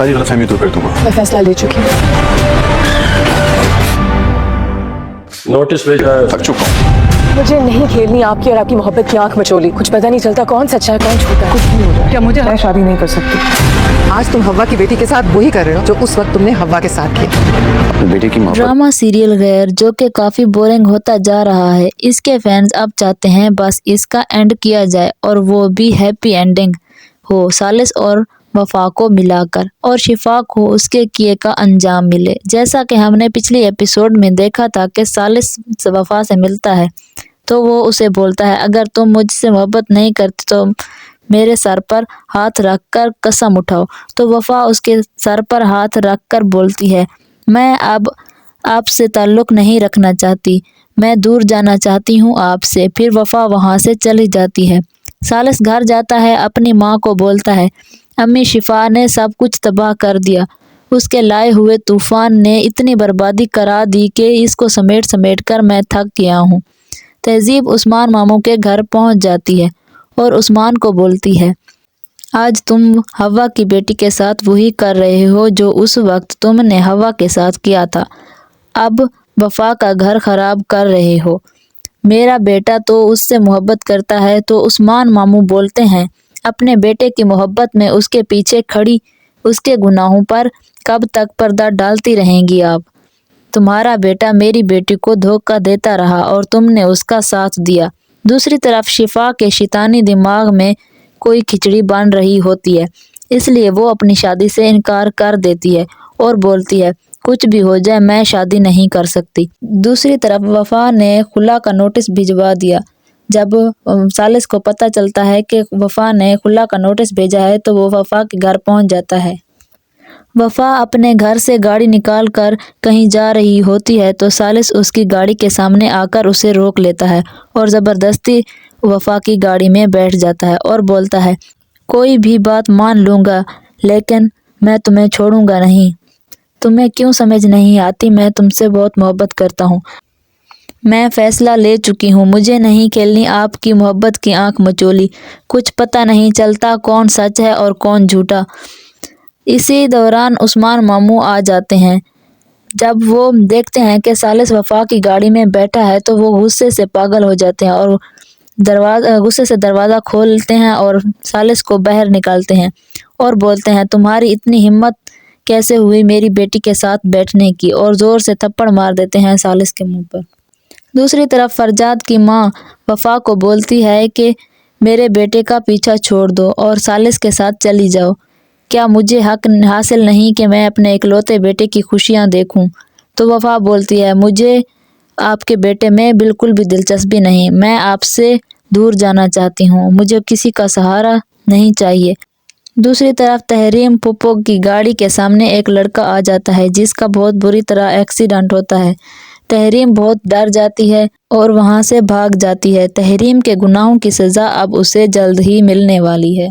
सारी गलतफहमी दूर कर दूंगा। मैं फैसला ले चुकी हूँ। नोटिस भेजा है। थक चुका हूँ। मुझे नहीं खेलनी आपकी और आपकी मोहब्बत की आंख मचोली। कुछ पता नहीं चलता कौन सच्चा है कौन झूठा है। कुछ नहीं हो रहा है। क्या मुझे मैं शादी नहीं कर सकती। आज तुम हवा की बेटी के साथ वही कर रहे हो जो उस वक्त तुमने हवा के साथ किया। अपने बेटे की मोहब्बत। ड्रामा सीरियल गैर जो कि काफी बोरिंग होता जा रहा है। इसके फैंस अब चाहते हैं बस इसका एंड किया जाए और वो भी हैप्पी एंडिंग हो, सालिस और वफा को मिलाकर, और शिफा को उसके किए का अंजाम मिले। जैसा कि हमने पिछली एपिसोड में देखा था कि सालिस वफा से मिलता है तो वो उसे बोलता है अगर तुम मुझसे मोहब्बत नहीं करती तो मेरे सर पर हाथ रखकर कसम उठाओ। तो वफा उसके सर पर हाथ रखकर बोलती है मैं अब आपसे ताल्लुक़ नहीं रखना चाहती, मैं दूर जाना चाहती हूँ आपसे। फिर वफा वहाँ से चली जाती है। सालिस घर जाता है, अपनी माँ को बोलता है अम्मी शिफा ने सब कुछ तबाह कर दिया, उसके लाए हुए तूफान ने इतनी बर्बादी करा दी कि इसको समेट समेट कर मैं थक गया हूँ। तहजीब उस्मान मामू के घर पहुँच जाती है और उस्मान को बोलती है आज तुम हवा की बेटी के साथ वही कर रहे हो जो उस वक्त तुमने हवा के साथ किया था। अब वफा का घर खराब कर रहे हो। मेरा बेटा तो उससे मोहब्बत करता है। तो उस्मान मामू बोलते हैं अपने बेटे की मोहब्बत में उसके पीछे खड़ी उसके गुनाहों पर कब तक पर्दा डालती रहेंगी आप? तुम्हारा बेटा मेरी बेटी को धोखा देता रहा और तुमने उसका साथ दिया। दूसरी तरफ शिफा के शैतानी दिमाग में कोई खिचड़ी बन रही होती है, इसलिए वो अपनी शादी से इनकार कर देती है और बोलती है कुछ भी हो जाए मैं शादी नहीं कर सकती। दूसरी तरफ वफा ने खुला का नोटिस भिजवा दिया। जब सालिस को पता चलता है कि वफा ने खुला का नोटिस भेजा है तो वो वफा के घर पहुंच जाता है। वफा अपने घर से गाड़ी निकाल कर कहीं जा रही होती है तो सालिस उसकी गाड़ी के सामने आकर उसे रोक लेता है और ज़बरदस्ती वफा की गाड़ी में बैठ जाता है और बोलता है कोई भी बात मान लूँगा लेकिन मैं तुम्हें छोड़ूंगा नहीं। तुम्हें क्यों समझ नहीं आती, मैं तुमसे बहुत मोहब्बत करता हूँ। मैं फ़ैसला ले चुकी हूँ, मुझे नहीं खेलनी आपकी मोहब्बत की आंख मचोली। कुछ पता नहीं चलता कौन सच है और कौन झूठा। इसी दौरान उस्मान मामू आ जाते हैं। जब वो देखते हैं कि सालिस वफा की गाड़ी में बैठा है तो वो गुस्से से पागल हो जाते हैं और गुस्से से दरवाज़ा खोलते हैं और सालिस को बाहर निकालते हैं और बोलते हैं तुम्हारी इतनी हिम्मत कैसे हुई मेरी बेटी के साथ बैठने की, और ज़ोर से थप्पड़ मार देते हैं सालिस के मुंह पर। दूसरी तरफ फरजाद की माँ वफा को बोलती है कि मेरे बेटे का पीछा छोड़ दो और सालिस के साथ चली जाओ। क्या मुझे हक हासिल नहीं कि मैं अपने इकलौते बेटे की खुशियाँ देखूं? तो वफा बोलती है मुझे आपके बेटे में बिल्कुल भी दिलचस्पी नहीं, मैं आपसे दूर जाना चाहती हूँ, मुझे किसी का सहारा नहीं चाहिए। दूसरी तरफ तहरीम पुप्पो की गाड़ी के सामने एक लड़का आ जाता है जिसका बहुत बुरी तरह एक्सीडेंट होता है। तहरीम बहुत डर जाती है और वहाँ से भाग जाती है। तहरीम के गुनाहों की सज़ा अब उसे जल्द ही मिलने वाली है।